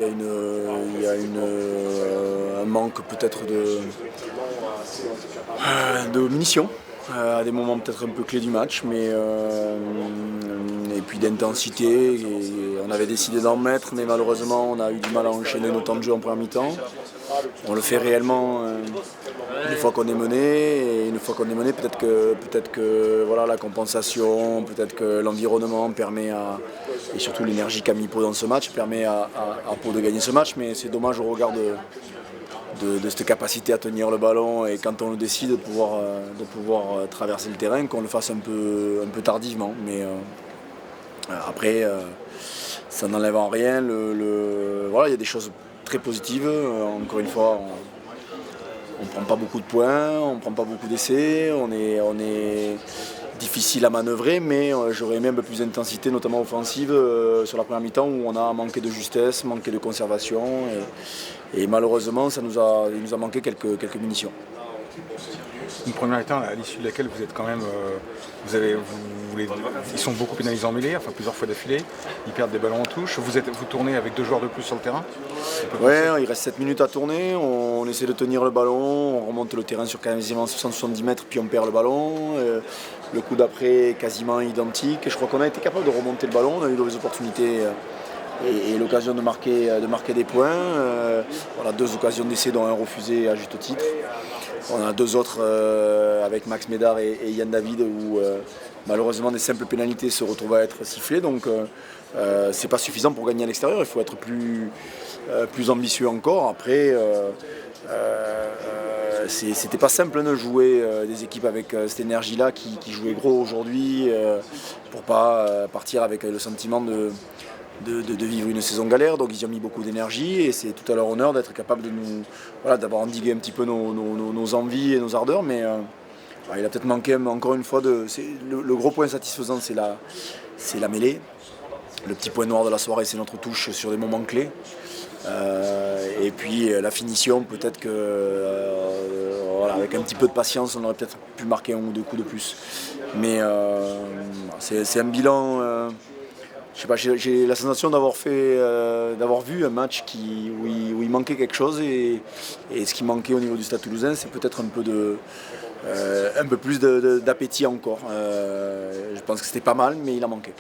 Un manque peut-être de munitions à des moments peut-être un peu clés du match, et puis d'intensité. On avait décidé d'en mettre, mais malheureusement on a eu du mal à enchaîner nos temps de jeu en première mi-temps. On le fait réellement une fois qu'on est mené, et une fois qu'on est mené, peut-être que voilà, la compensation, peut-être que l'environnement permet et surtout l'énergie qu'a mis Pau dans ce match permet à Pau de gagner ce match, mais c'est dommage au regard de cette capacité à tenir le ballon et quand on le décide de pouvoir traverser le terrain, qu'on le fasse un peu tardivement. Mais après, ça n'enlève en rien. Voilà, il y a des choses très positives. Encore une fois, on ne prend pas beaucoup de points, on ne prend pas beaucoup d'essais, on est difficile à manœuvrer, mais j'aurais aimé un peu plus d'intensité, notamment offensive, sur la première mi-temps où on a manqué de justesse, manqué de conservation, et malheureusement il nous a manqué quelques munitions. Une première mi-temps à l'issue de laquelle vous êtes quand même, ils sont beaucoup pénalisés en mêlée, enfin plusieurs fois d'affilée, ils perdent des ballons en touche, vous tournez avec 2 joueurs de plus sur le terrain. Ouais, il reste 7 minutes à tourner, on essaie de tenir le ballon, on remonte le terrain sur quasiment 170 mètres puis on perd le ballon. Le coup d'après est quasiment identique, je crois qu'on a été capable de remonter le ballon, on a eu des opportunités et l'occasion de marquer des points. On a 2 occasions d'essai dont un refusé à juste titre. On a 2 autres avec Max Médard et Yann David où malheureusement des simples pénalités se retrouvent à être sifflées, donc c'est pas suffisant pour gagner à l'extérieur, il faut être plus ambitieux encore. Après, c'était pas simple de jouer des équipes avec cette énergie-là qui jouaient gros aujourd'hui pour pas partir avec le sentiment de vivre une saison galère, donc ils ont mis beaucoup d'énergie et c'est tout à leur honneur d'être capable d'avoir endigué un petit peu nos envies et nos ardeurs, mais il a peut-être manqué encore une fois le gros point satisfaisant, c'est la mêlée. Le petit point noir de la soirée, c'est notre touche sur des moments clés. Et puis la finition, peut-être avec un petit peu de patience, on aurait peut-être pu marquer 1 ou 2 coups de plus. Mais c'est un bilan. Je sais pas, j'ai la sensation d'avoir vu un match où il manquait quelque chose et ce qui manquait au niveau du Stade Toulousain, c'est peut-être un peu plus d'appétit encore. Je pense que c'était pas mal, mais il a manqué.